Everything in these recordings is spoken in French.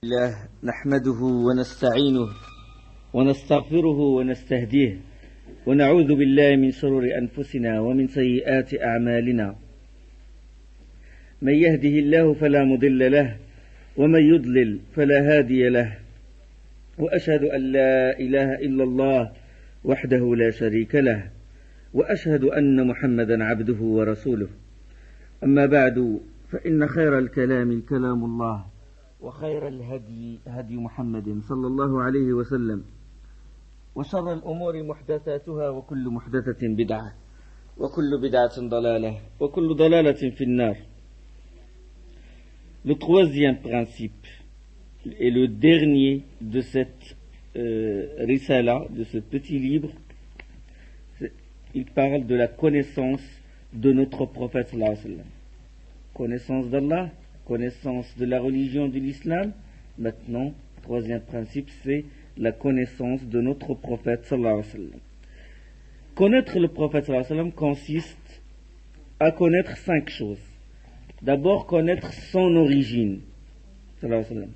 الله نحمده ونستعينه ونستغفره ونستهديه ونعوذ بالله من شرور أنفسنا ومن سيئات أعمالنا. من يهده الله فلا مضل له ومن يضلل فلا هادي له، وأشهد أن لا إله إلا الله وحده لا شريك له، وأشهد أن محمدا عبده ورسوله. أما بعد، فإن خير الكلام كلام الله، وخير الهدي هدي محمد صلى الله عليه وسلم، وشر الأمور محدثاتها، وكل محدثة بدعة، وكل بدعة ضلالة، وكل ضلالة في النار. Le troisième principe et le dernier de cette risala, de ce petit livre, il parle de la connaissance de notre prophète sallallahu alayhi wa sallam. Connaissance d'Allah, connaissance de la religion de l'islam. Maintenant, troisième principe, c'est la connaissance de notre prophète sallallahu alayhi wa sallam. Connaître le prophète sallallahu alayhi wa sallam consiste à connaître 5 choses. D'abord, connaître son origine, sallallahu alayhi wa sallam.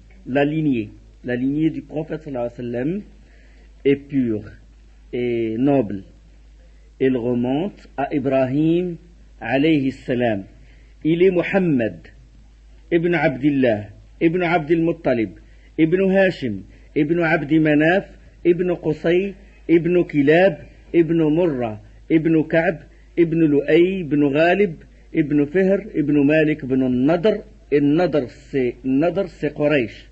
La lignée du prophète sallallahu alayhi wa sallam est pure et noble. Elle remonte à Ibrahim alayhi salam. Il est Muhammad ibn Abdillah, ibn Abdil Muttalib, ibn Hashim, ibn Abdi Manaf, ibn Qusay, ibn Kilab, ibn Murra, ibn Ka'b, ibn Lu'ay, ibn Ghalib, ibn Fihr, ibn Malik, ibn Nadr. Et Nadr c'est Quraysh.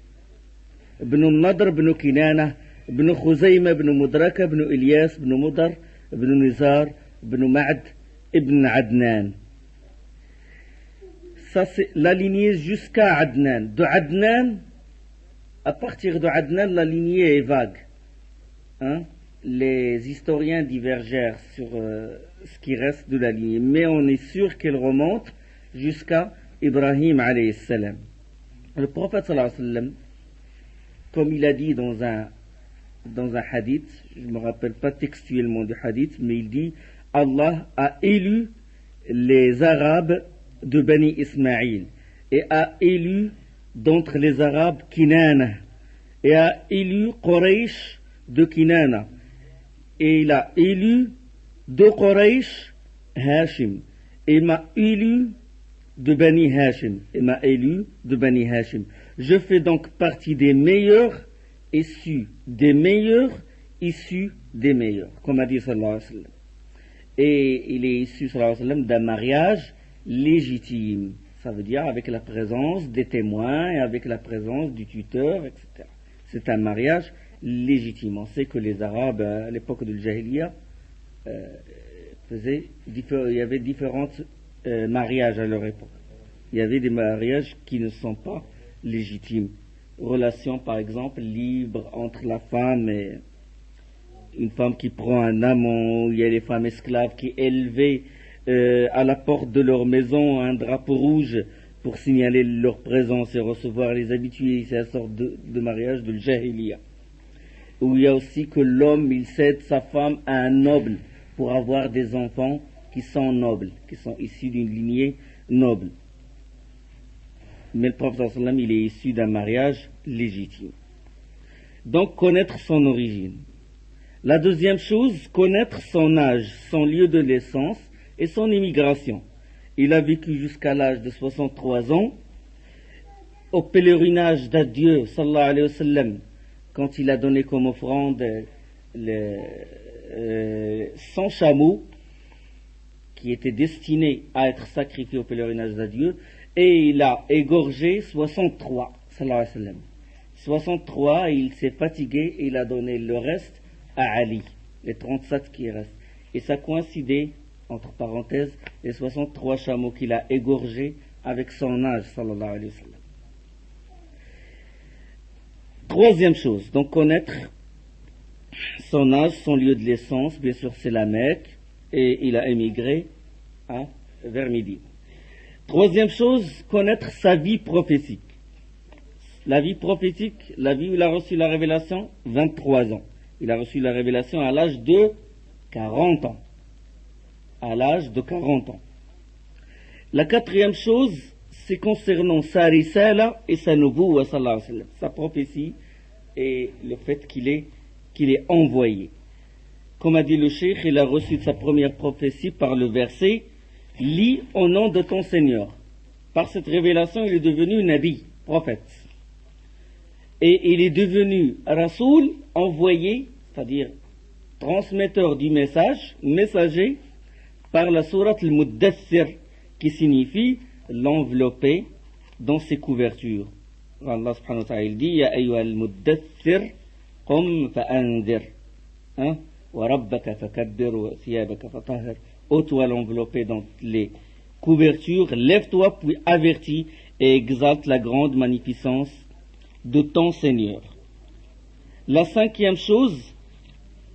Ibn Nadr, ibn Kinana, ibn Khuzayma, ibn Mudraka, ibn Ilyas, ibn Mudar, ibn Nizar, ibn Ma'd, ibn Adnan. Ça c'est la lignée jusqu'à Adnan. De Adnan, à partir de Adnan, la lignée est vague. Les historiens divergèrent sur ce qui reste de la lignée, mais on est sûr qu'elle remonte jusqu'à Ibrahim alayhi salam. Le prophète sallallahu alayhi wa sallam, comme il a dit dans un hadith, je ne me rappelle pas textuellement du hadith, mais il dit Allah a élu les Arabes de Bani Ismaïl et a élu d'entre les Arabes Kinana et a élu Quraysh de Kinana, et il a élu de Quraysh Hashim, et m'a élu de Bani Hashim, et m'a élu de Bani Hashim. Je fais donc partie des meilleurs issus des meilleurs, issus des meilleurs, comme a dit sallallahu alayhi wa sallam. Et il est issu sallallahu alayhi wa sallam d'un mariage légitime, ça veut dire avec la présence des témoins et avec la présence du tuteur, etc. C'est un mariage légitime. On sait que les Arabes à l'époque de Jahiliya il y avait différents mariages à leur époque. Il y avait des mariages qui ne sont pas légitimes. Relation par exemple libre entre la femme et une femme qui prend un amant. Il y a les femmes esclaves qui élevaient à la porte de leur maison un drapeau rouge pour signaler leur présence et recevoir les habitués. C'est une sorte de mariage de Jahiliya. Où il y a aussi que l'homme il cède sa femme à un noble pour avoir des enfants qui sont nobles, qui sont issus d'une lignée noble. Mais le prophète sallallahu alayhi wa sallam, il est issu d'un mariage légitime. Donc connaître son origine. La deuxième chose, connaître son âge, son lieu de naissance et son immigration. Il a vécu jusqu'à l'âge de 63 ans au pèlerinage d'adieu sallallahu alayhi wa sallam, quand il a donné comme offrande 100 chameaux qui étaient destinés à être sacrifiés au pèlerinage d'adieu, et il a égorgé 63 sallallahu alayhi wa sallam. 63, il s'est fatigué et il a donné le reste à Ali, les 37 qui restent. Et ça coïncidait, entre parenthèses, les 63 chameaux qu'il a égorgés avec son âge sallallahu alayhi wa sallam. Troisième chose, donc connaître son âge, son lieu de naissance, bien sûr c'est la Mecque, et il a émigré vers Médine. Troisième chose, connaître sa vie prophétique. La vie prophétique, la vie où il a reçu la révélation, 23 ans. Il a reçu la révélation à l'âge de 40 ans. À l'âge de 40 ans. La quatrième chose, c'est concernant sa risala et sa nubuwa, sallallahu alayhi wa sallam, sa prophétie et le fait qu'il est envoyé. Comme a dit le cheikh, il a reçu sa première prophétie par le verset « Lis au nom de ton Seigneur ». Par cette révélation, il est devenu nabi, prophète. Et il est devenu rasoul, envoyé, c'est-à-dire transmetteur du message, messager, par la sourate al-Muddathir, qui signifie l'envelopper dans ses couvertures. Allah subhanahu wa ta'ala, il dit « Ya ayyuha al-Muddathir, qum fa'anzir » wa rabbaka fakabbir wa thiyabaka fatahhir. Ô toi l'enveloppé dans les couvertures, lève-toi puis avertis et exalte la grande magnificence de ton Seigneur. La cinquième chose,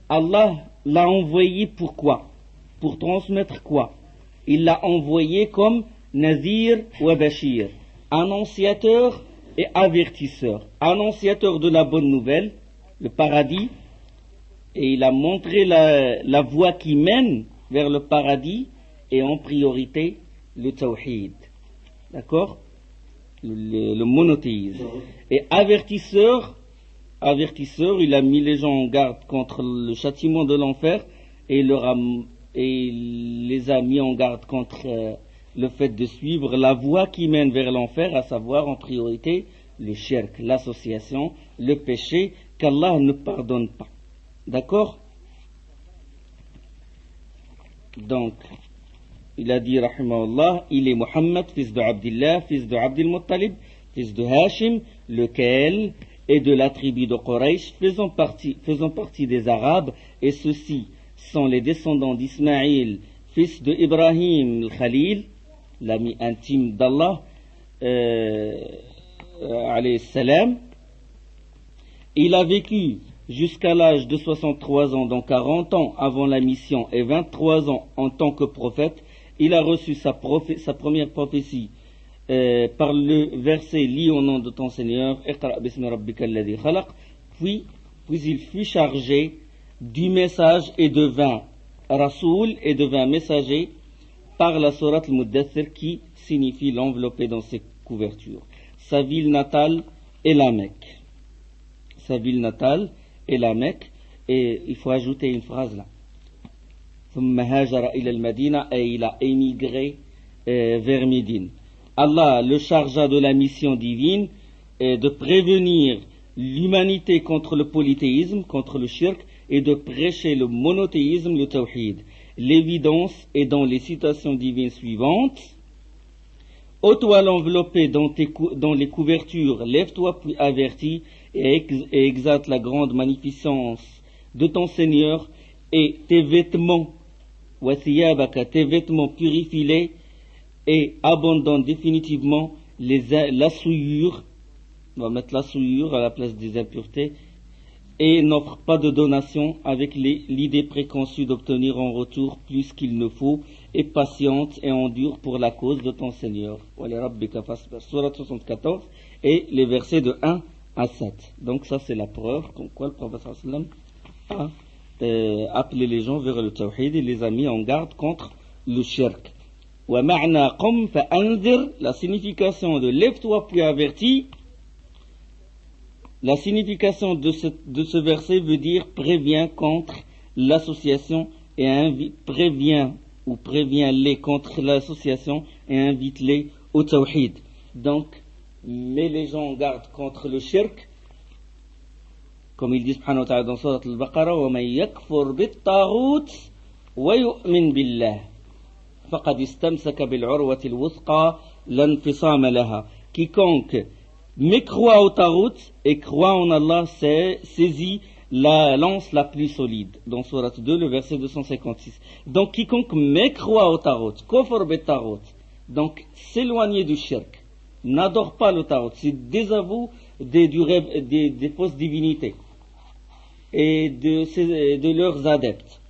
Allah l'a envoyé pourquoi? Pour transmettre quoi? Il l'a envoyé comme Nazir wa Bashir, annonciateur et avertisseur. Annonciateur de la bonne nouvelle, le paradis, et il a montré la voie qui mène vers le paradis, et en priorité le tawhid. D'accord? Le monothéisme. Et avertisseur, il a mis les gens en garde contre le châtiment de l'enfer et les a mis en garde contre le fait de suivre la voie qui mène vers l'enfer, à savoir en priorité le shirk, l'association, le péché qu'Allah ne pardonne pas. D'accord? Donc, il a dit, rahimahullah, il est Muhammad, fils de Abdillah, fils de Abdil Muttalib, fils de Hashim, lequel est de la tribu de Quraysh, faisant partie des Arabes, et ceux-ci sont les descendants d'Ismaïl, fils de Ibrahim al-Khalil, l'ami intime d'Allah, alayhi salam. Il a vécu jusqu'à l'âge de 63 ans, donc 40 ans avant la mission, et 23 ans en tant que prophète. Il a reçu sa première prophétie par le verset « Lis au nom de ton Seigneur » puis il fut chargé du message et devint rasoul et devint messager par la sourate al-Muddathir qui signifie l'envelopper dans ses couvertures. Sa ville natale est la Mecque. Sa ville natale est la Mecque, et il faut ajouter une phrase là. Et il a émigré vers Médine. Allah le chargea de la mission divine de prévenir l'humanité contre le polythéisme, contre le shirk, et de prêcher le monothéisme, le tawhid. L'évidence est dans les citations divines suivantes. Ô toi l'enveloppé dans les couvertures, lève-toi puis avertis et exalte la grande magnificence de ton Seigneur, et tes vêtements, tes vêtements purifie-les et abandonne définitivement la souillure, on va mettre la souillure à la place des impuretés, et n'offre pas de donation avec l'idée préconçue d'obtenir en retour plus qu'il ne faut, et patiente et endure pour la cause de ton Seigneur. Surat 74 et les versets de 1 à 7. Donc ça c'est la preuve comme quoi le prophète sallam a appelé les gens vers le tawhid et les a mis en garde contre le shirk. La signification de lève-toi puis avertis, la signification de ce verset veut dire prévient contre l'association et prévient-les contre l'association et invite-les au tawhid. Donc, mets les gens en garde contre le shirk, comme il dit subhanahu wa ta'ala dans Surat al-Baqarah, وَمَنْ يَكْفُرْ بِالطَّاغُوتِ وَيُؤْمِنْ بِاللَّهِ فَقَدْ اسْتَمْسَكَ بِالْعُرْوَةِ الْوُثْقَى لَا انْفِصَامَ لَهَا. Quiconque mécroit au tarout et croit en Allah saisit la lance la plus solide. Dans Surat 2, le verset 256. Donc quiconque mécroit au tarout, kofar bet tarout, donc s'éloigner du shirk, n'adore pas le tarout, c'est désavoue des fausses divinités et de leurs adeptes,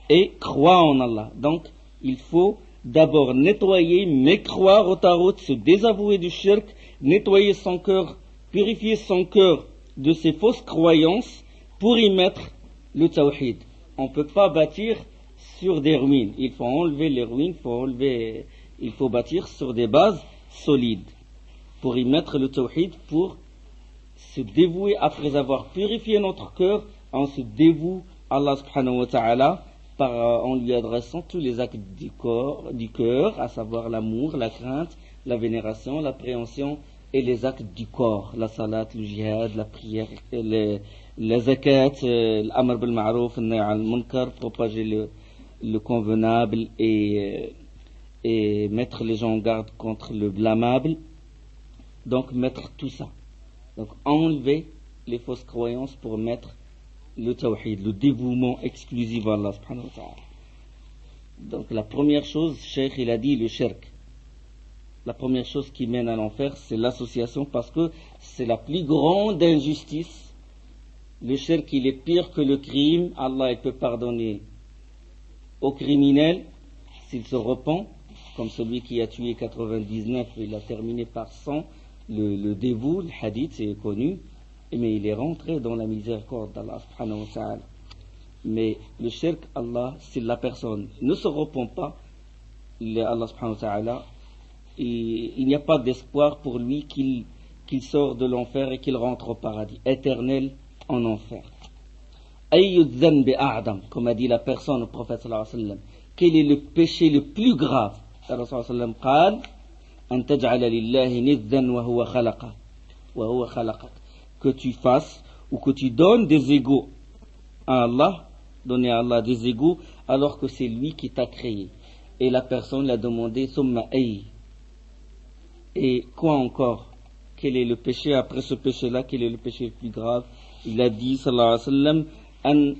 et croit en Allah. Donc il faut d'abord nettoyer, mécroire au tarout, se désavouer du shirk, nettoyer son cœur, purifier son cœur de ses fausses croyances pour y mettre le tawhid. On ne peut pas bâtir sur des ruines. Il faut enlever les ruines, il faut bâtir sur des bases solide, pour y mettre le tawhid, pour se dévouer après avoir purifié notre cœur, on se dévoue à Allah subhanahu wa ta'ala en lui adressant tous les actes du cœur, à savoir l'amour, la crainte, la vénération, l'appréhension et les actes du corps, la salat, le jihad, la prière, la zakat, l'amr bil ma'rouf, al-nahy al-munkar, propager le convenable et mettre les gens en garde contre le blâmable. Donc mettre tout ça. Donc enlever les fausses croyances pour mettre le tawhid, le dévouement exclusif à Allah subhanahu wa ta'ala. Donc la première chose, Cheikh il a dit le shirk. La première chose qui mène à l'enfer, c'est l'association, parce que c'est la plus grande injustice. Le shirk, il est pire que le crime. Allah, il peut pardonner au criminel s'il se repent, comme celui qui a tué 99, il a terminé par 100, le dévout, le hadith, c'est connu, mais il est rentré dans la miséricorde d'Allah subhanahu wa ta'ala. Mais le shirk, Allah, si la personne ne se repent pas, Allah subhanahu wa ta'ala, il n'y a pas d'espoir pour lui qu'il sort de l'enfer et qu'il rentre au paradis, éternel en enfer. Comme a dit la personne au prophète sallallahu alayhi wa sallam, quel est le péché le plus grave? Le prophète sallallahu alayhi wa sallam أن تجعل لله ندا وهو خلقك, que tu fasses ou que tu donnes des égaux à Allah, donner à Allah des égaux alors que c'est lui qui t'a créé. Et la personne l'a demandé ثم أي. Et quoi encore? Quel est le péché après ce péché-là? Quel est le péché le plus grave? Il a dit sallallahu alayhi wa sallam أن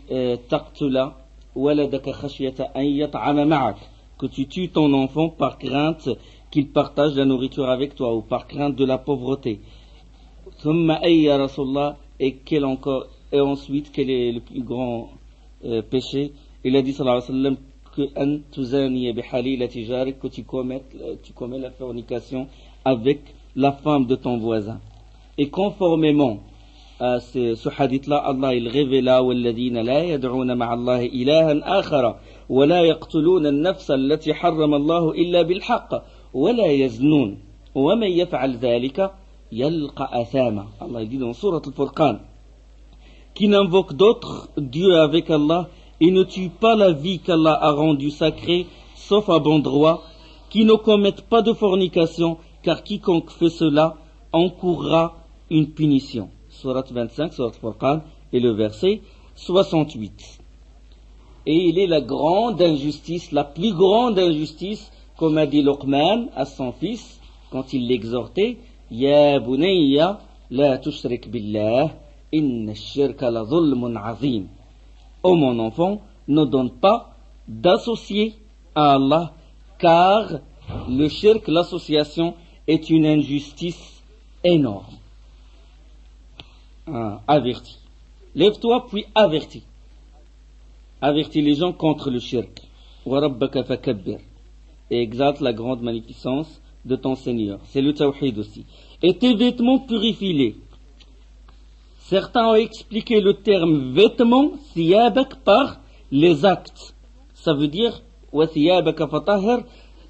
تقتل ولدك خشية أن يطعم معك, que tu tues ton enfant par crainte qu'il partage la nourriture avec toi, ou par crainte de la pauvreté. Et quel encore, et ensuite quel est le plus grand péché? Il a dit sallallahu alayhi wa sallam que tu commets la fornication avec la femme de ton voisin. Et conformément à ce hadith-là, Allah il révéla والذين لا يدعون مع الله إلها آخر ولا يقتلون النفس التي حرم الله إلا بالحق ولا يزنون ومن يفعل ذلك يلقى أثاما. Allah dit dans Surat Al-Furqan, qui n'invoque d'autres dieux avec Allah et ne tue pas la vie qu'Allah a rendue sacrée sauf à bon droit, qui ne commettent pas de fornication, car quiconque fait cela encourra une punition. Surat 25, Surat Al-Furqan, et le verset 68. Et il est la grande injustice, la plus grande injustice, comme a dit Luqman à son fils, quand il l'exhortait, Ya bunayya la tushrik billah, inna ash-shirka la zulmun azim. Oh mon enfant, ne donne pas d'associer à Allah, car le shirk, l'association, est une injustice énorme. Avertis. Lève-toi puis avertis. Avertis les gens contre le shirk. Wa rabbaka fakabbir. Et exalte la grande magnificence de ton Seigneur. C'est le tawhid aussi. Et tes vêtements purifie-les. Certains ont expliqué le terme vêtements, thiyabak, par les actes. Ça veut dire, wa thiyabaka fatahhir,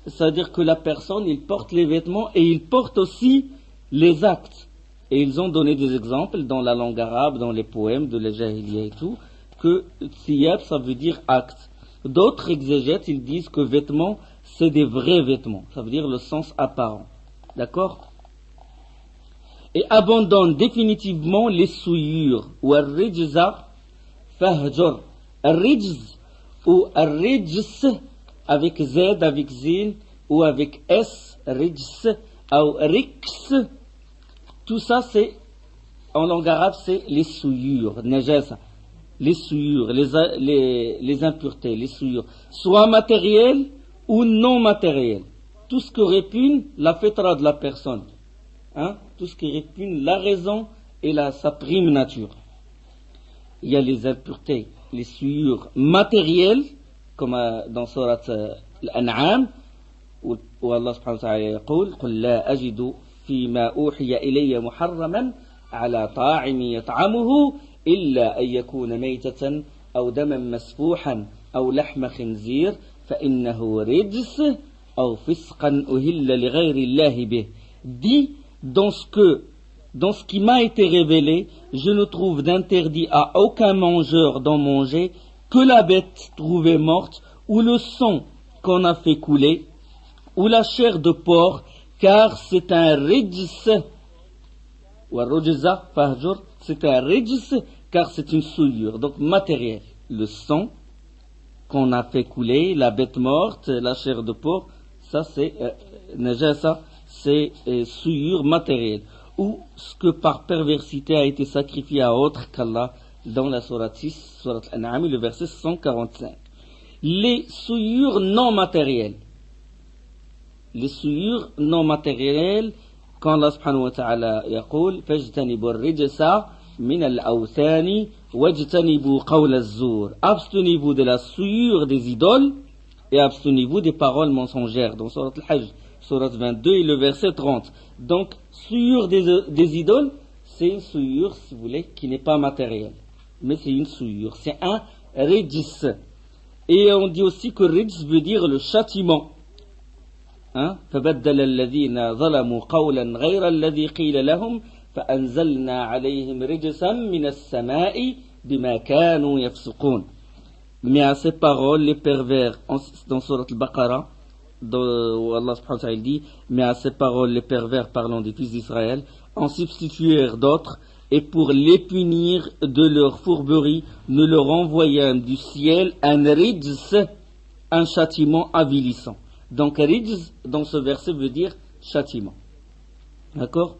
c'est-à-dire que la personne, il porte les vêtements et il porte aussi les actes. Et ils ont donné des exemples dans la langue arabe, dans les poèmes de la Jahiliya et tout, que thiyab, ça veut dire acte. D'autres exégètes, ils disent que vêtements, c'est des vrais vêtements. Ça veut dire le sens apparent. D'accord? Et abandonne définitivement les souillures. Ou al-rijza fahjur. Al-rijz ou al-rijs avec Z, avec Zin ou avec S, rijs ou riks. Tout ça, c'est, en langue arabe, c'est les souillures, najasa, les souillures, les impuretés, les souillures, soit matérielles ou non matérielles. Tout ce qui répugne la fitra de la personne, tout ce qui répugne la raison et sa prime nature. Il y a les impuretés, les souillures matérielles, comme dans Surat Al-An'am, où Allah subhanahu wa ta'ala يقول قل لا أجد فيما أوحي إلي محرما على طاعم يطعمه إلا أن يكون ميتة أو دما مسفوحا أو لحم خنزير فإنه رجس أو فسقا أهل لغير الله به. Dit dans ce qui m'a été révélé, je ne trouve d'interdit à aucun mangeur d'en manger que la bête trouvée morte, ou le sang qu'on a fait couler, ou la chair de porc, car c'est un rijs, c'est un rijs, car c'est une souillure, donc matérielle. Le sang qu'on a fait couler, la bête morte, la chair de porc, ça c'est najasa, c'est souillure matérielle. Ou ce que par perversité a été sacrifié à autre qu'Allah, dans la sourate 6, sourate Al-An'am, le verset 145. Les souillures non matérielles. Les souillures non matérielles, quand Allah subhanahu wa ta'ala yaqul, فَاجْتَنِبُوا الرِّجْسَ مِنَ الْأَوْثَانِ وَاجْتَنِبُوا قَوْلَ الزُّورِ. Abstenez-vous de la souillure des idoles et abstenez-vous des paroles mensongères. Dans sourate Al-Hajj, sourate 22 et le verset 30. Donc, souillure des idoles, c'est une souillure, si vous voulez, qui n'est pas matérielle. Mais c'est une souillure. C'est un rijs. Et on dit aussi que rijs veut dire le châtiment. فَبَدَّلَ الَّذِينَ ظَلَمُوا قَوْلًا غَيْرَ الَّذِي قِيلَ لَهُمْ فَأَنزَلْنَا عَلَيْهِمْ رِجْسًا مِنَ السَّمَاءِ بِمَا كَانُوا يَفْسُقُونَ. Mais à ces paroles, les pervers, dans Surat Al-Baqarah, où Allah subhanahu wa ta'ala dit, mais à ces paroles, les pervers parlant des fils d'Israël, en substituèrent d'autres, et pour les punir de leur fourberie, nous leur envoyâmes du ciel un rijs, un châtiment avilissant. Donc rijs, dans ce verset, veut dire châtiment. D'accord?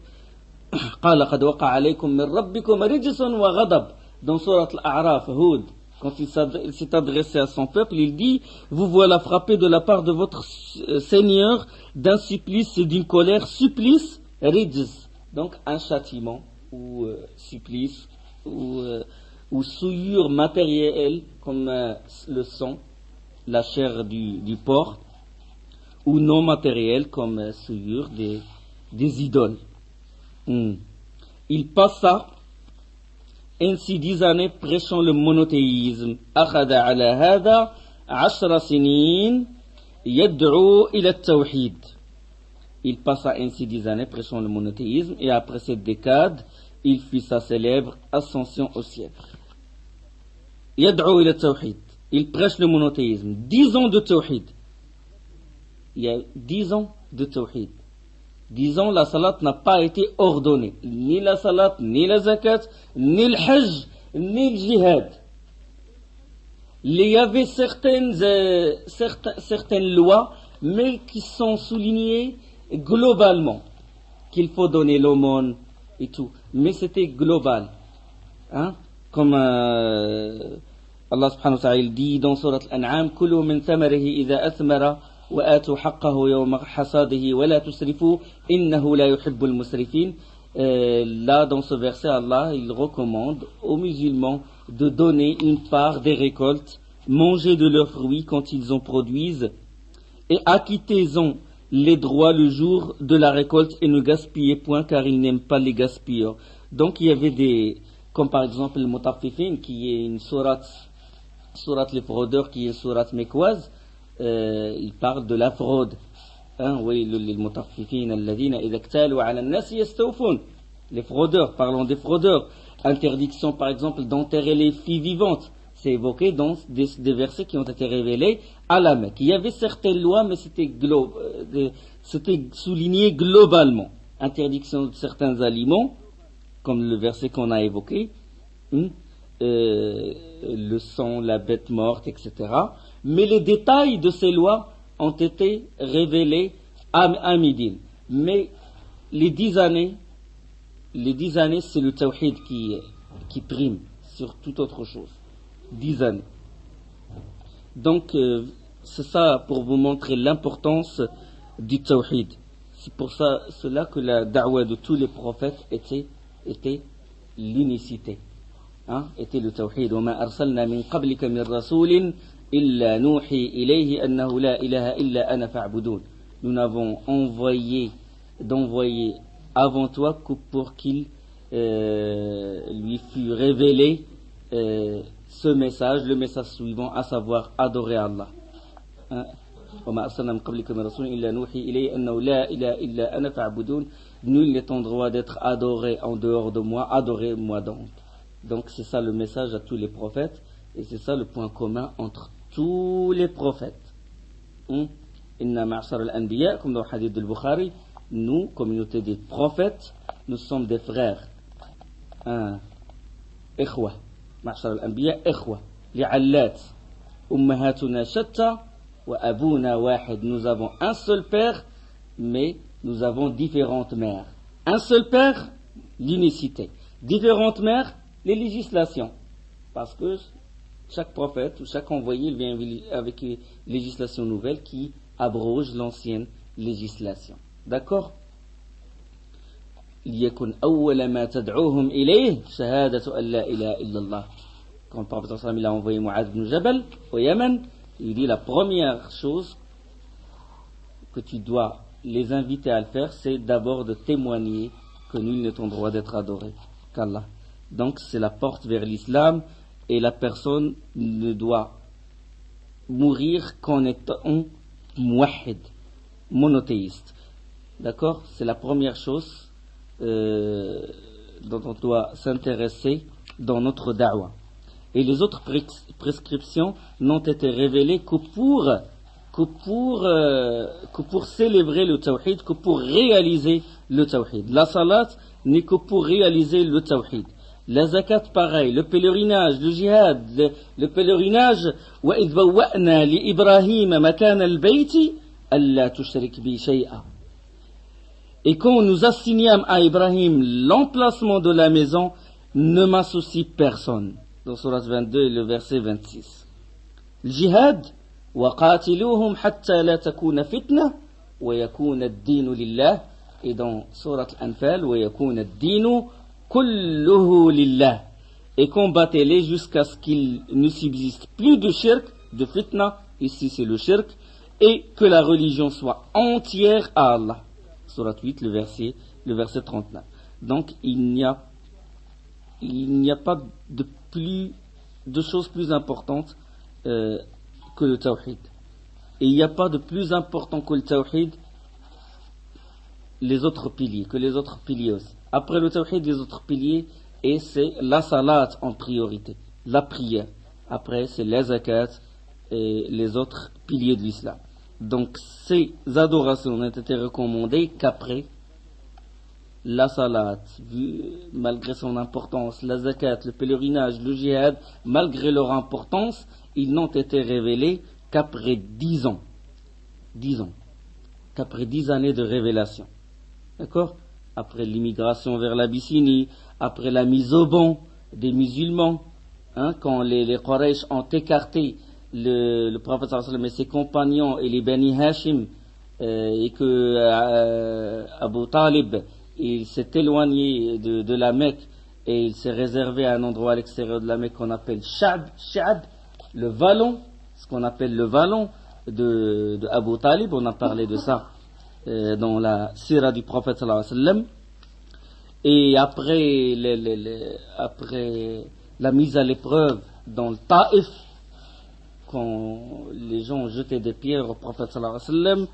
قال قد وقع عليكم من ربكم رجس وغضب. Dans Surat Al-A'raf, Hud, quand il s'est adressé à son peuple, il dit, vous voilà frappé de la part de votre Seigneur d'un supplice et d'une colère, supplice, rijs, donc un châtiment, ou supplice, ou souillure matérielle, comme le sang, la chair du porc, ou non matérielle, comme souillure des idoles. Il passa ainsi 10 années prêchant le monothéisme. أخذ على هذا 10 سنين يدعو إلى التوحيد. Il passa ainsi 10 années prêchant le monothéisme, et après cette décade, il fit sa célèbre ascension au ciel. يدعو إلى التوحيد. Il prêche le monothéisme. 10 ans de tawhid. Il y a 10 ans de tawhid. Disons, la salat n'a pas été ordonnée. Ni la salat, ni la zakat, ni le hajj, ni le jihad. Il y avait certaines lois, mais qui sont soulignées globalement. Qu'il faut donner l'aumône et tout. Mais c'était global. Comme Allah subhanahu wa ta'ala dit dans Surat Al-An'am, كُلُوا مِنْ ثَمَرِهِ إِذَا أَثْمَرَ وآتوا حقه يوم حصاده ولا تسرفوا إنه لا يحب المسرفين. Là, dans ce verset, Allah, il recommande aux musulmans de donner une part des récoltes, manger de leurs fruits quand ils en produisent, et acquittez-en les droits le jour de la récolte et ne gaspillez point car il n'aime pas les gaspilleurs. Donc il y avait comme par exemple le Mutaffifin, qui est une sourate les fraudeurs, qui est une sourate mécoise. Il parle de la fraude. Les fraudeurs, parlons des fraudeurs. Interdiction par exemple d'enterrer les filles vivantes. C'est évoqué dans des versets qui ont été révélés à la Mecque. Il y avait certaines lois, mais c'était souligné globalement. Interdiction de certains aliments, comme le verset qu'on a évoqué, le sang, la bête morte, etc. Mais les détails de ces lois ont été révélés à Médine. Mais les 10 années, c'est le tawhid qui prime sur toute autre chose. 10 années. Donc, c'est ça pour vous montrer l'importance du tawhid. C'est pour cela que la da'wa de tous les prophètes était l'unicité. Était le tawhid. وَمَا أَرْسَلْنَا مِنْ قَبْلِكَ مِنْ رَسُولٍ إِلَّا نُوحِي إِلَيْهِ أَنَّهُ لَا إِلَهَ إِلَّا أَنَا فَاعْبُدُونَ. Nous n'avons d'envoyer avant toi que pour qu'il lui fût révélé ce message, le message suivant, à savoir adorer Allah. وما أرسلنا من قبلك من رسول إلا نوحي إليه أنه لا إله إلا أنا فاعبدون. Nul n'est en droit d'être adoré en dehors de moi, adorez-moi donc. Donc c'est ça le message à tous les prophètes, et c'est ça le point commun entre tous les prophètes. Inna ma'ashar al-anbiya, comme dans le hadith de Bukhari, nous, communauté des prophètes, nous sommes des frères. Ikhwa. Ma'ashar al-anbiya, ikhwa. Li'allat. Ummahatuna shatta. Wa abuna wahid. Nous avons un seul père, mais nous avons différentes mères. Un seul père, l'unicité. Différentes mères, les législations. Parce que chaque prophète ou chaque envoyé il vient avec une législation nouvelle qui abroge l'ancienne législation. D'accord? ليكن أول ما تدعوهم إليه شهادة أن لا إله إلا الله. Quand le prophète sallallahu alayhi wa sallam il a envoyé Mu'adh ibn Jabal au Yémen, il dit la première chose que tu dois les inviter à le faire, c'est d'abord de témoigner que nul n'est en droit d'être adoré qu'Allah. Donc c'est la porte vers l'islam, et la personne ne doit mourir qu'en étant muwahhid, monothéiste. D'accord? C'est la première chose dont on doit s'intéresser dans notre da'wah. Et les autres prescriptions n'ont été révélées que pour célébrer le tawhid, que pour réaliser le tawhid. La salat n'est que pour réaliser le tawhid. La zakat pareil, le pèlerinage, le jihad, le pèlerinage. وَإِذْ بَوَّأْنَا لِإِبْرَاهِيمَ مَكَانَ الْبَيْتِ أَلَّا تُشْرِكْ بِي شَيْئًا. Et quand nous assignâmes à Ibrahim l'emplacement de la maison, ne m'associe personne. Dans Surat 22 et le verset 26. Le jihad, وَقَاتِلُوهُمْ حَتَّى لَا تَكُونَ فِتْنَةً وَيَكُونَ الدِّينُ لِلَّهِ. Et dans Surat Al-Anfal, وَيَكُونَ الدِّينُ كُلُّهُ لِلَّهِ. Et combattez-les jusqu'à ce qu'il ne subsiste plus de shirk, de fitna, ici c'est le shirk, et que la religion soit entière à Allah. Surat 8, le verset 39. Donc il n'y a pas de choses plus importantes que le tawhid. Et il n'y a pas de plus important que le tawhid que les autres piliers aussi. Après le tawhid, les autres piliers, et c'est la salat en priorité, la prière. Après, c'est les zakat et les autres piliers de l'islam. Donc, ces adorations n'ont été recommandées qu'après la salat, malgré son importance, la zakat, le pèlerinage, le jihad, malgré leur importance, ils n'ont été révélés qu'après 10 ans. 10 ans. Qu'après 10 années de révélation. D'accord? Après l'immigration vers l'Abyssinie, après la mise au ban des musulmans, quand les Quraysh ont écarté le prophète sallallahu alayhi wa sallam et ses compagnons et les Bani Hashim, et que Abu Talib il s'est éloigné de la Mecque et il s'est réservé à un endroit à l'extérieur de la Mecque qu'on appelle Sha'b, le vallon, ce qu'on appelle le vallon de Abu Talib. On a parlé de ça dans la sira du prophète sallallahu alayhi wa sallam. Et après la mise à l'épreuve dans le Taïf, quand les gens ont jeté des pierres au prophète sallallahu alayhi wa sallam,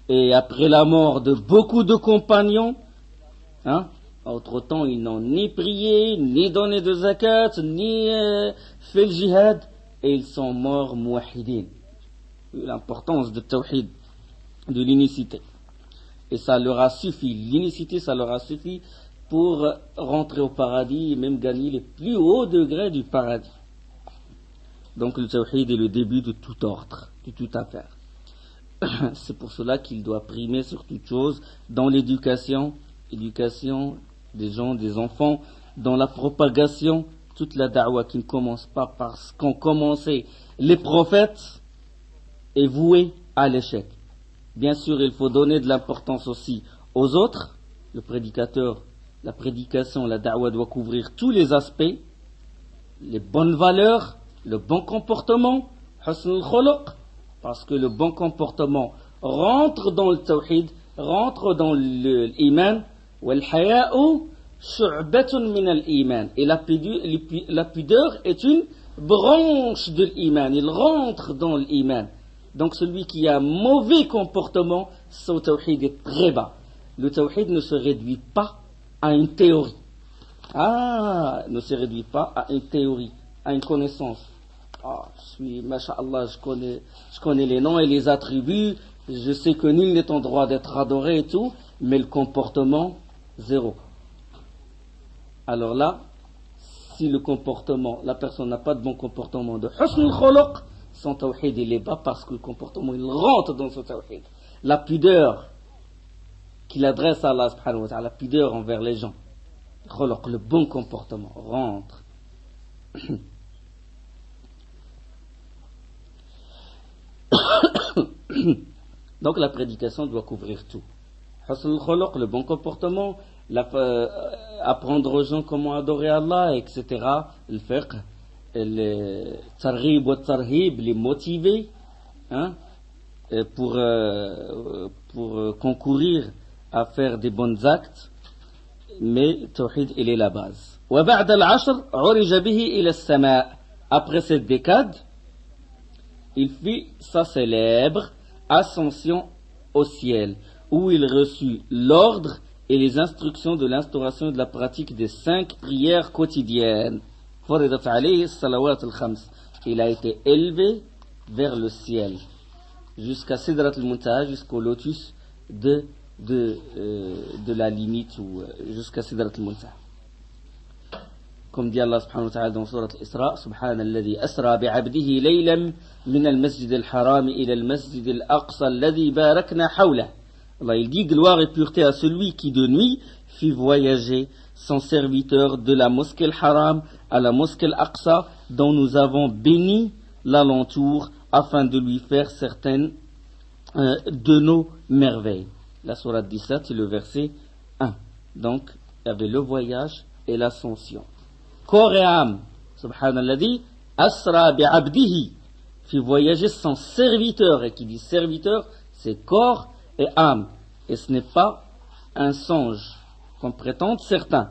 et après la mort de beaucoup de compagnons, entre-temps, ils n'ont ni prié, ni donné de zakat, ni fait le jihad, et ils sont morts muwahhidin. L'importance de tawhid, de l'unicité. Et ça leur a suffi, l'unicité, ça leur a suffi pour rentrer au paradis et même gagner les plus hauts degrés du paradis. Donc le tawhid est le début de tout ordre, de toute affaire. C'est pour cela qu'il doit primer sur toute chose dans l'éducation des gens, des enfants, dans la propagation, toute la da'wah qui ne commence pas par ce qu'ont commencé les prophètes est vouée à l'échec. Bien sûr, il faut donner de l'importance aussi aux autres. Le prédicateur, la prédication, la da'wah doit couvrir tous les aspects, les bonnes valeurs, le bon comportement, husn al-khuluq, parce que le bon comportement rentre dans le tawhid, rentre dans l'iman, wal-haya'u shu'batun min al-iman. Et la pudeur est une branche de l'iman, il rentre dans l'iman. Donc celui qui a un mauvais comportement, son tawhid est très bas. Le tawhid ne se réduit pas à une théorie. Ne se réduit pas à une théorie, à une connaissance. Masha'Allah, je connais les noms et les attributs, je sais que nul n'est en droit d'être adoré et tout, mais le comportement, zéro. Alors là, si le comportement, la personne n'a pas de bon comportement de husn al-khuluq, son tawhid il est bas parce que le comportement il rentre dans son tawhid. La pudeur qu'il adresse à Allah subhanahu wa ta'ala, la pudeur envers les gens, le bon comportement rentre. Donc la prédication doit couvrir tout. Husn al-khuluq, le bon comportement, apprendre aux gens comment adorer Allah, etc. Le fiqh, le targhib wa tarhib, les motiver pour concourir à faire des bons actes. Mais tawhid, il est la base. وبعد العشر عرج به إلى السماء. Après cette décade, il fit sa célèbre ascension au ciel, où il reçut l'ordre et les instructions de l'instauration et de la pratique des 5 prières quotidiennes. Il a été élevé vers le ciel, jusqu'à Sidrat al-Muntaha, jusqu'au lotus de la limite, ou jusqu'à Sidrat al-Muntaha. Comme dit Allah subhanahu wa ta'ala dans Surat al-Isra, Subhanalladhi asra bi'abdihi laylam min al-masjid al-haram ila al-masjid al-aqsa alladhi barakna hawlah. Allah il dit gloire et pureté à celui qui de nuit fit voyager son serviteur de la mosquée al-Haram à la mosquée al-Aqsa dont nous avons béni l'alentour afin de lui faire certaines de nos merveilles. La sourate 17 c'est le verset 1. Donc il y avait le voyage et l'ascension. Corps et âme, subhanalladhi, asra bi'abdihi, fit voyager son serviteur, et qui dit serviteur, c'est corps et âme, et ce n'est pas un songe, comme prétendent certains.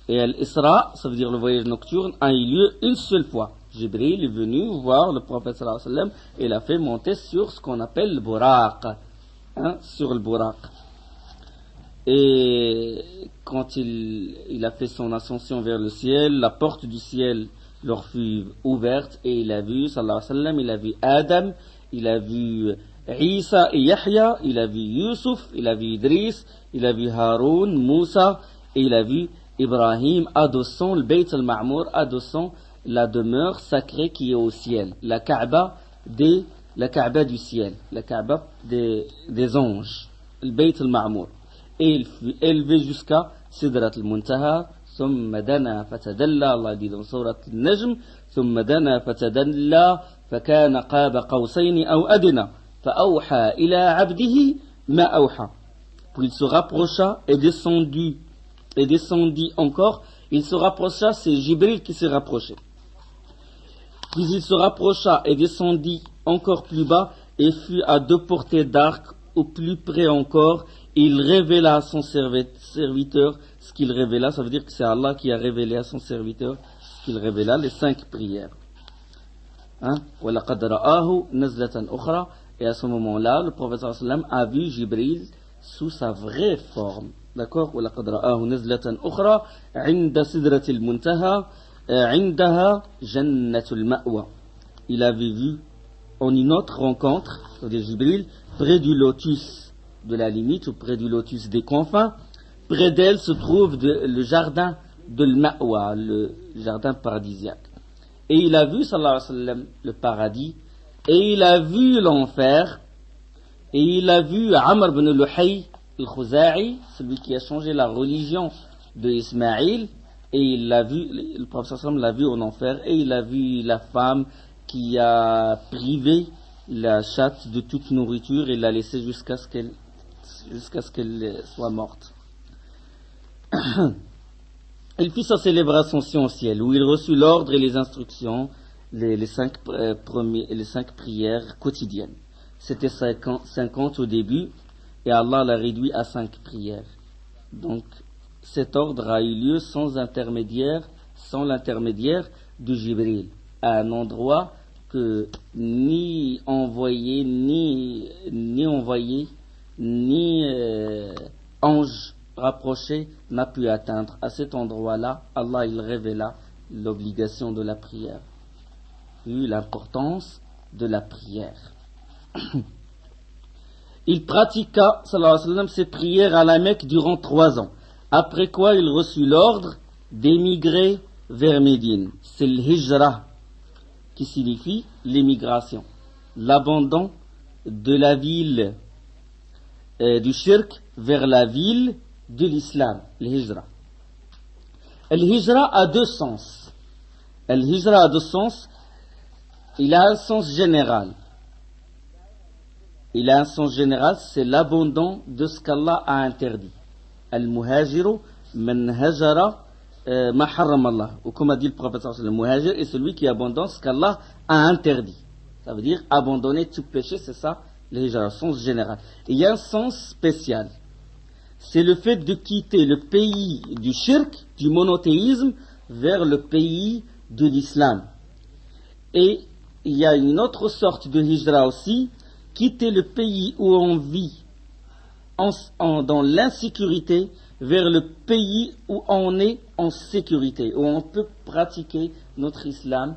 Et l'Isra, ça veut dire le voyage nocturne, a eu lieu une seule fois. Jibril est venu voir le prophète sallallahu alayhi wa sallam, et l'a fait monter sur ce qu'on appelle le buraq, sur le buraq. Et quand il a fait son ascension vers le ciel, la porte du ciel leur fut ouverte et il a vu, sallallahu alayhi wa sallam, il a vu Adam, il a vu Isa et Yahya, il a vu Yusuf, il a vu Idris, il a vu Haroun, Moussa et il a vu Ibrahim adossant le Bayt al-Ma'mour, adossant la demeure sacrée qui est au ciel, la Kaaba du ciel, la Kaaba des anges, le Bayt al-Ma'mour. Et il fut élevé jusqu'à Sidrat al-Muntaha, ثم دنا فتدلى, Allah dit dans Surat al-Najm, ثم دنا فتدلى فكان قاب قوسين أو أدنى فأوحى إلى عبده ما أوحى. Puis il se rapprocha et descendit encore, il se rapprocha, c'est Jibril qui s'est rapproché. Puis il se rapprocha et descendit encore plus bas et fut à 2 portées d'arc, au plus près encore. Il révéla à son serviteur ce qu'il révéla, ça veut dire que c'est Allah qui a révélé à son serviteur ce qu'il révéla, les 5 prières. وَلَقَدْ رَآهُ نَزْلَةً أُخْرَى. Et à ce moment-là, le prophète sallallahu alayhi wa sallam a vu Jibril sous sa vraie forme. D'accord? وَلَقَدْ رَآهُ نَزْلَةً أُخْرَى عِنْدَ سِدْرَةِ الْمُنْتَهَى عِنْدَهَا جَنَّةُ الْمَأْوَى. Il avait vu en une autre rencontre, c'est-à-dire Jibril, près du lotus de la limite, ou près du lotus des confins, près d'elle se trouve le jardin de l'Ma'wa, le jardin paradisiaque. Et il a vu, sallallahu alayhi wa sallam, le paradis, et il a vu l'enfer, et il a vu Amr ibn Luhay al-Khuza'i, celui qui a changé la religion de Ismaïl, et il l'a vu, le prophète sallallahu alayhi wa sallam l'a vu en enfer, et il a vu la femme qui a privé la chatte de toute nourriture et l'a laissée jusqu'à ce qu'elle soit morte. Il fit sa célèbre ascension au ciel, où il reçut l'ordre et les instructions, les 5 prières quotidiennes. C'était 50 au début, et Allah l'a réduit à 5 prières. Donc, cet ordre a eu lieu sans l'intermédiaire de Jibril, à un endroit que ni envoyé, ni ange rapproché n'a pu atteindre. À cet endroit-là, Allah il révéla l'obligation de la prière, vu l'importance de la prière. Il pratiqua, sallallahu alayhi wa sallam, ses prières à la Mecque durant 3 ans, après quoi il reçut l'ordre d'émigrer vers Médine. C'est le hijra, qui signifie l'émigration, l'abandon de la ville du shirk vers la ville de l'islam, le hijra. Le hijra a 2 sens. Le hijra a 2 sens. Il a un sens général. Il a un sens général, c'est l'abandon de ce qu'Allah a interdit. Al-muhajiru man hajara ma harram Allah. Ou comme a dit le prophète, le muhajir est celui qui abandonne ce qu'Allah a interdit. Ça veut dire abandonner tout péché, c'est ça le hijra, sens général. Et il y a un sens spécial. C'est le fait de quitter le pays du shirk, du monothéisme, vers le pays de l'islam. Et il y a une autre sorte de hijra aussi, quitter le pays où on vit dans l'insécurité vers le pays où on est en sécurité, où on peut pratiquer notre islam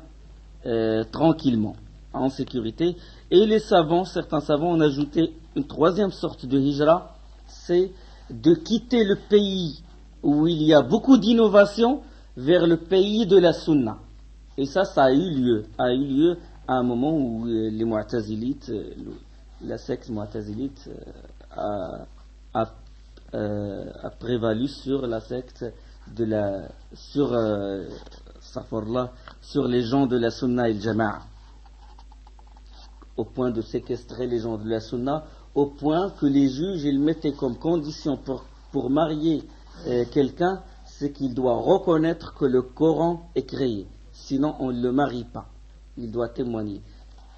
tranquillement, en sécurité. Et les savants, certains savants ont ajouté une 3e sorte de hijra, c'est de quitter le pays où il y a beaucoup d'innovation vers le pays de la sunna. Et ça a eu lieu à un moment où les mu'tazilites, la secte mu'tazilite a prévalu sur la secte sur les gens de la sunna et le jama'a, au point de séquestrer les gens de la sunna, au point que les juges ils mettaient comme condition pour marier quelqu'un, c'est qu'il doit reconnaître que le Coran est créé, sinon on ne le marie pas, il doit témoigner.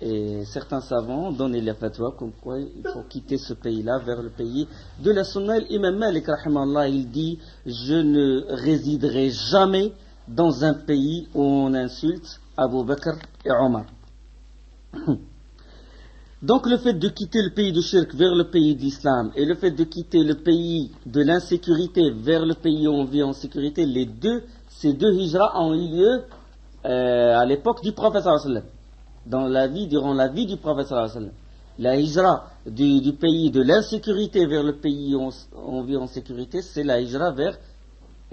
Et certains savants ont donné la fatwa comme quoi il faut quitter ce pays-là vers le pays de la sunna. L'imam Malik, rahimallah, il dit: je ne résiderai jamais dans un pays où on insulte Abu Bakr et Omar. Donc le fait de quitter le pays du shirk vers le pays d'islam et le fait de quitter le pays de l'insécurité vers le pays où on vit en sécurité, ces deux hijras ont eu lieu à l'époque du prophète sallallahu alayhi wa sallam. Durant la vie du prophète sallallahu alayhi wa sallam. La hijra du pays de l'insécurité vers le pays où on vit en sécurité, c'est la hijra vers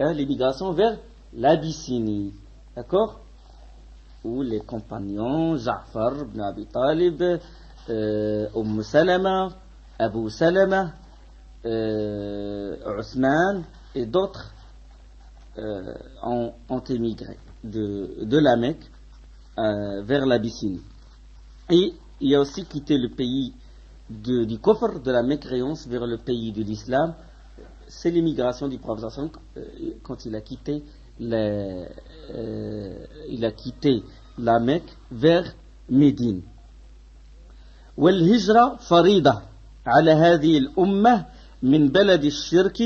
l'immigration vers l'Abyssinie. D'accord? Où les compagnons, Ja'far ibn Abi Talib, Salama, Abu Salama, Othman et d'autres ont émigré de la Mecque vers l'Abyssinie. Et il a aussi quitté le pays du kufr, de la mécréance, vers le pays de l'islam. C'est l'immigration du prophète quand il a quitté la Mecque vers Médine. والهجرة فريضة على هذه الأمة من بلد الشرك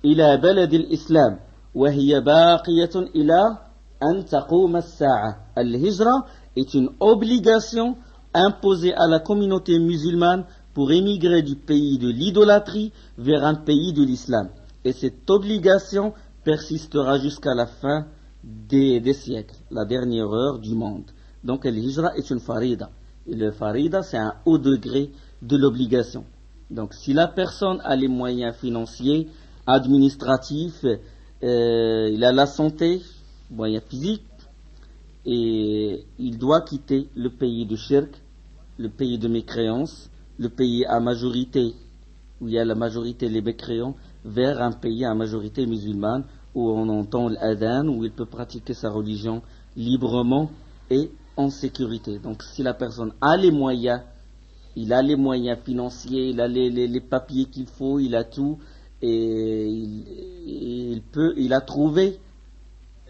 إلى بلد الإسلام وهي باقية إلى أن تقوم الساعة. الهجرة est une obligation imposée à la communauté musulmane pour émigrer du pays de l'idolâtrie vers un pays de l'islam. Et cette obligation persistera jusqu'à la fin des siècles, la dernière heure du monde. Donc l'hijra est une farida. Et le farida, c'est un haut degré de l'obligation. Donc si la personne a les moyens financiers, administratifs, il a la santé, moyens physiques, et il doit quitter le pays de shirk, le pays de mécréance, le pays à majorité, où il y a la majorité les mécréants, vers un pays à majorité musulmane, où on entend l'adhan, où il peut pratiquer sa religion librement et en sécurité. Donc si la personne a les moyens, il a les moyens financiers, il a les papiers qu'il faut, il a tout, et il a trouvé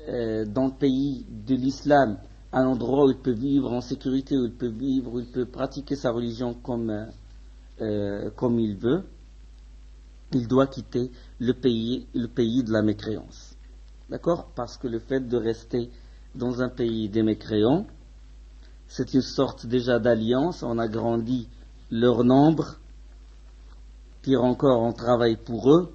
dans le pays de l'islam un endroit où il peut vivre en sécurité, où il peut pratiquer sa religion comme il veut, il doit quitter le pays de la mécréance. D'accord? Parce que le fait de rester dans un pays des mécréants, c'est une sorte déjà d'alliance, on agrandit leur nombre, pire encore, on travaille pour eux,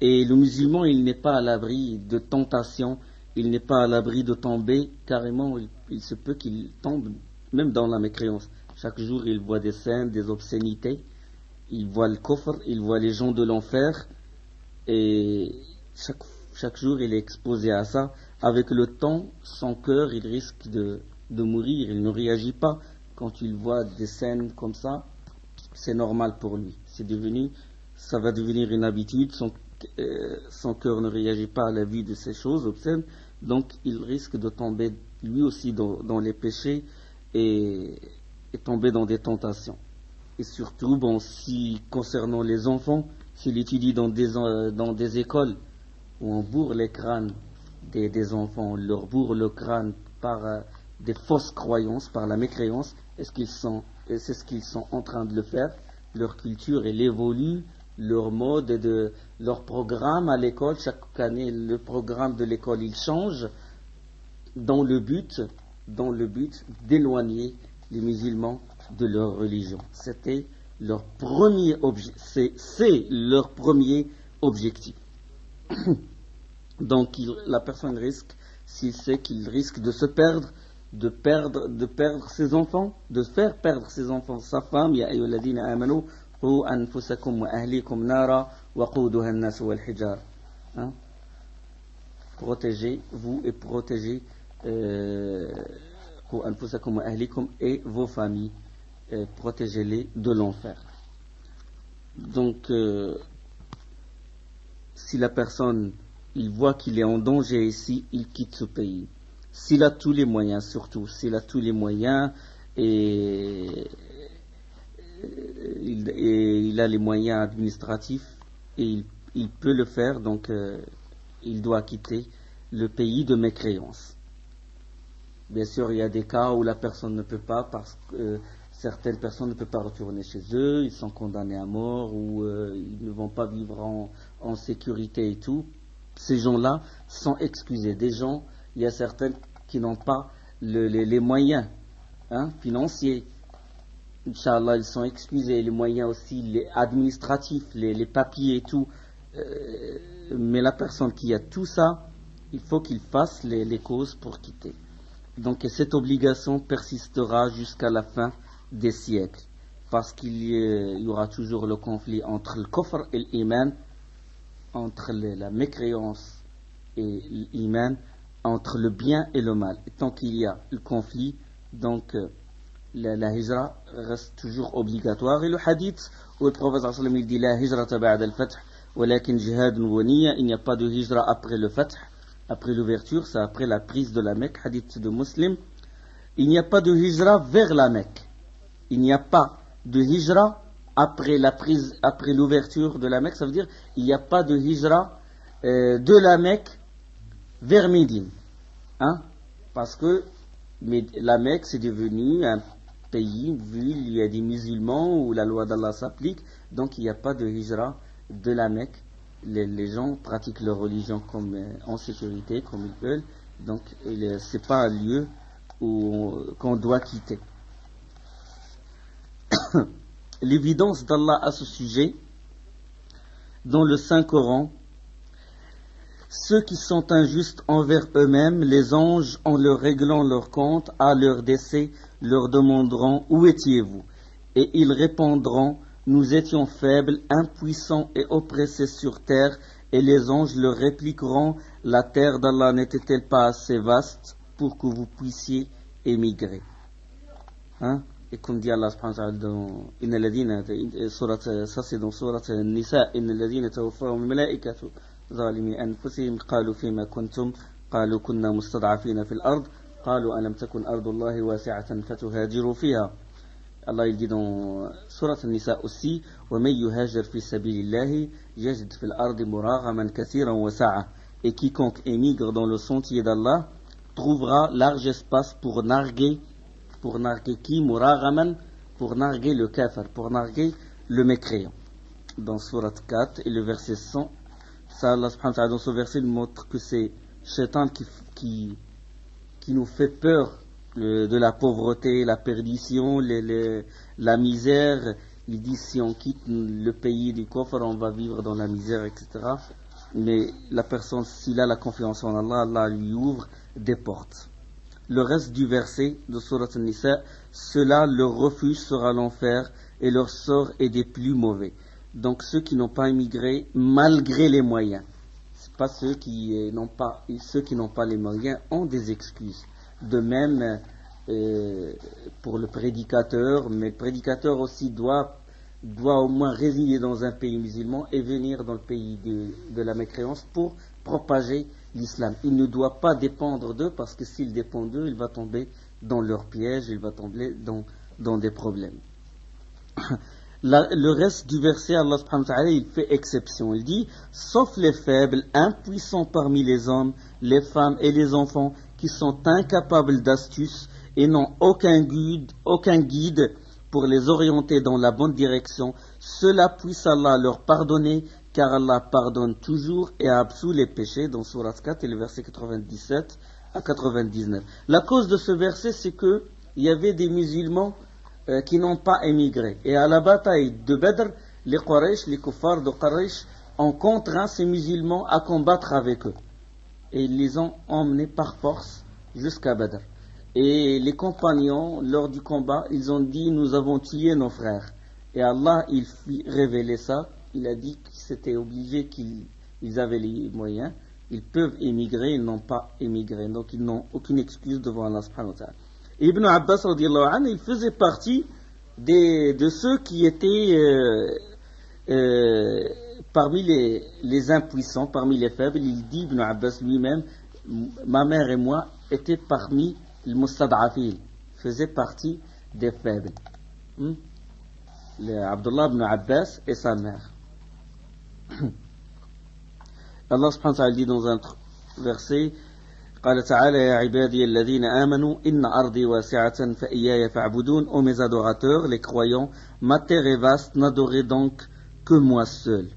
et le musulman, il n'est pas à l'abri de tentation, il n'est pas à l'abri de tomber, carrément, il se peut qu'il tombe même dans la mécréance. Chaque jour, il voit des scènes, des obscénités, il voit le coffre, il voit les gens de l'enfer, et chaque jour, il est exposé à ça. Avec le temps, son cœur, il risque de mourir, il ne réagit pas. Quand il voit des scènes comme ça, c'est normal pour lui. Ça va devenir une habitude, son cœur ne réagit pas à la vue de ces choses obscènes, donc il risque de tomber lui aussi dans les péchés et tomber dans des tentations. Et surtout, si concernant les enfants, s'il étudie dans des écoles où on bourre les crânes des enfants, on leur bourre le crâne par des fausses croyances, par la mécréance, c'est ce qu'ils sont en train de le faire. Leur culture, elle évolue, leur mode, leur programme à l'école, chaque année, le programme de l'école, il change dans le but d'éloigner les musulmans de leur religion. C'est leur premier objectif. Donc la personne risque, s'il sait qu'il risque de se perdre, de perdre ses enfants, de faire perdre ses enfants, sa femme, ya ayyuhalladhina amanu qu anfusakum wa ahlikum nara waquduha an-nas wal hijar. Protégez-vous et protégez qu anfusakum wa ahlikum et vos familles, protégez-les de l'enfer. Donc si la personne il voit qu'il est en danger ici, il quitte ce pays. S'il a tous les moyens, surtout, s'il a tous les moyens et il a les moyens administratifs et il peut le faire, donc il doit quitter le pays de mécréance. Bien sûr, il y a des cas où la personne ne peut pas parce que certaines personnes ne peuvent pas retourner chez eux, ils sont condamnés à mort ou ils ne vont pas vivre en sécurité et tout. Ces gens-là sont excusés. Il y a certains qui n'ont pas les moyens financiers. Inch'Allah, ils sont excusés. Les moyens aussi les administratifs, les papiers et tout. Mais la personne qui a tout ça, il faut qu'il fasse les causes pour quitter. Donc cette obligation persistera jusqu'à la fin des siècles. Parce qu'il y aura toujours le conflit entre le kufr et l'iman, entre la mécréance et l'iman, entre le bien et le mal. Et tant qu'il y a le conflit, donc la hijra reste toujours obligatoire. Et le hadith où le prophète sallallahu alayhi wa sallam dit la hijrata ba'da al-fath walakin jihadun wa niyya, il n'y a pas de hijra après le fath, après l'ouverture, c'est après la prise de la Mecque, hadith de Muslim. Il n'y a pas de hijra vers la Mecque. Il n'y a pas de hijra après l'ouverture de la Mecque, ça veut dire il n'y a pas de hijra de la Mecque vers Médine. Parce que la Mecque c'est devenu un pays, vu il y a des musulmans où la loi d'Allah s'applique, donc il n'y a pas de hijra de la Mecque. Les gens pratiquent leur religion en sécurité, comme ils veulent, donc ce n'est pas un lieu qu'on doit quitter. L'évidence d'Allah à ce sujet, dans le Saint-Coran, ceux qui sont injustes envers eux-mêmes, les anges, en leur réglant leur compte, à leur décès, leur demanderont « Où étiez-vous » Et ils répondront « Nous étions faibles, impuissants et oppressés sur terre. » Et les anges leur répliqueront « La terre d'Allah n'était-elle pas assez vaste pour que vous puissiez émigrer ?» Et comme dit Allah subhanahu wa ta'ala ça c'est dans surat Nisa, inna alladhina tawaffahum al-malaikatu zalimi anfusihim qalu fima kuntum qalu kunna mustad'afina fil ard qalu alam takun ardullahi wasi'atan fatuhajiru fiha. Allah il dit dans surat Nisa aussi wa man yuhajir fi sabilillahi yajid fil ardi muraghaman kathiran wa sa'a. Et quiconque émigre dans le sentier d'Allah trouvera large espace pour narguer qui? Muraghaman, pour narguer le kafir, pour narguer le mécréant. Dans surat 4 et le verset 100, ça Allah subhanahu wa ta'ala dans ce verset nous montre que c'est Shaitan qui nous fait peur de la pauvreté, la perdition, la misère. Ils disent si on quitte le pays du coffre, on va vivre dans la misère, etc. Mais la personne, s'il a la confiance en Allah, Allah lui ouvre des portes. Le reste du verset de Surat An-Nisa, ceux-là, leur refuge sera l'enfer et leur sort est des plus mauvais. Donc ceux qui n'ont pas émigré, malgré les moyens, c'est pas ceux qui n'ont pas les moyens ont des excuses. De même pour le prédicateur, mais le prédicateur aussi doit au moins résider dans un pays musulman et venir dans le pays de la mécréance pour propager l'islam. Il ne doit pas dépendre d'eux, parce que s'il dépend d'eux, il va tomber dans leur piège, il va tomber dans des problèmes. Le reste du verset, Allah subhanahu wa ta'ala, il fait exception. Il dit, sauf les faibles, impuissants parmi les hommes, les femmes et les enfants, qui sont incapables d'astuce et n'ont aucun guide pour les orienter dans la bonne direction, cela puisse Allah leur pardonner, car Allah pardonne toujours et absout les péchés, dans Surat 4 et le verset 97 à 99. La cause de ce verset, c'est que il y avait des musulmans qui n'ont pas émigré. Et à la bataille de Badr, les Quraysh, les kuffars de Quraysh, ont contraint ces musulmans à combattre avec eux. Et ils les ont emmenés par force jusqu'à Badr. Et les compagnons, lors du combat, ils ont dit, nous avons tué nos frères. Et Allah, il fit révéler ça. Il a dit que c'était obligé qu'ils avaient les moyens. Ils peuvent émigrer, ils n'ont pas émigré. Donc ils n'ont aucune excuse devant Allah subhanahu wa ta'ala. Ibn Abbas radiyallahu anhu, il faisait partie de ceux qui étaient parmi les impuissants, parmi les faibles. Il dit, Ibn Abbas lui-même, ma mère et moi étaient parmi les mustad'afin, faisait partie des faibles. Abdullah ibn Abbas et sa mère. Allah subhanahu wa ta'ala dit dans un verset, قال تعالى يا عبادي الذين آمنوا إن أرضي واسعة فإياي فاعبدون. Ô mes adorateurs, les croyants, ma terre est vaste, n'adorez donc que moi seul.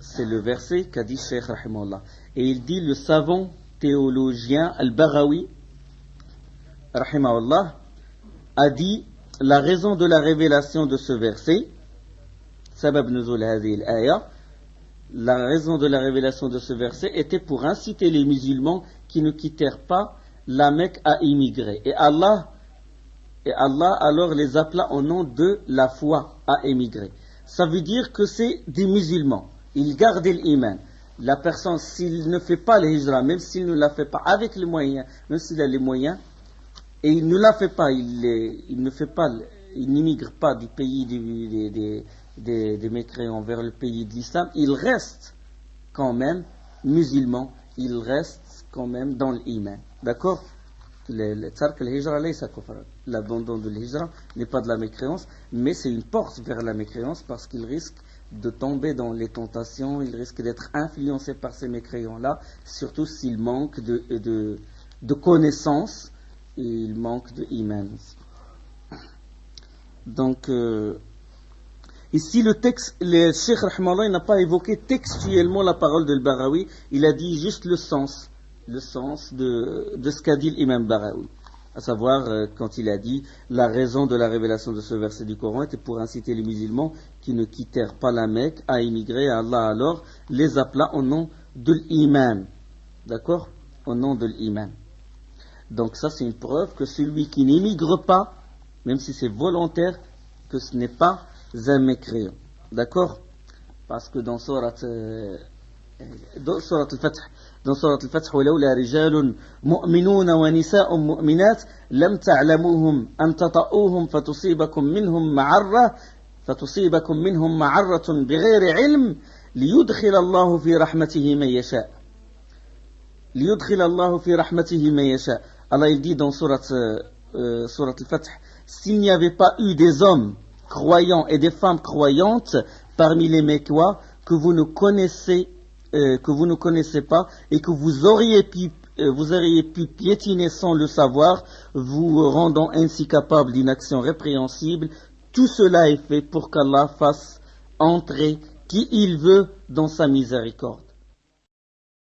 C'est le verset qu'a dit Cheikh rahimahullah. Et il dit, le savant théologien Al-Baghawi rahimahullah a dit, la raison de la révélation de ce verset, sabab nuzul hadhihi al-aya, la raison de la révélation de ce verset était pour inciter les musulmans qui ne quittèrent pas la Mecque à immigrer. Et Allah alors les appela au nom de la foi à émigrer. Ça veut dire que c'est des musulmans. Ils gardaient l'iman. La personne, s'il ne fait pas le hijra, même s'il ne la fait pas avec les moyens, même s'il a les moyens, et il ne la fait pas, il n'émigre pas du pays des mécréants vers le pays de l'islam, il reste quand même musulman, il reste quand même dans l'iman. D'accord? L'abandon de l'hijra n'est pas de la mécréance, mais c'est une porte vers la mécréance, parce qu'il risque de tomber dans les tentations, il risque d'être influencé par ces mécréants-là, surtout s'il manque de connaissances, et il manque de iman. Donc, ici, le Cheikh Rahmallah, il n'a pas évoqué textuellement la parole de Al-Baghawi, il a dit juste le sens de ce qu'a dit l'imam Baghawi. À savoir, quand il a dit, la raison de la révélation de ce verset du Coran était pour inciter les musulmans qui ne quittèrent pas la Mecque à émigrer. Allah alors les appela au nom de l'iman. D'accord? Au nom de l'iman. Donc ça, c'est une preuve que celui qui n'émigre pas, même si c'est volontaire, que ce n'est pas un mécréant. D'accord? Parce que dans Surat Al-Fath, ولولا رجال مؤمنون ونساء مؤمنات لم تعلموهم أن تطؤوهم فتصيبكم منهم معرة بغير علم ليدخل الله في رحمته من يشاء. Allah il dit dans Surat Al-Fath, s'il n'y avait pas eu des hommes croyants et des femmes croyantes parmi les Mécois que vous ne connaissez pas et que vous auriez pu piétiner sans le savoir, vous rendant ainsi capable d'une action répréhensible, tout cela est fait pour qu'Allah fasse entrer qui il veut dans sa miséricorde.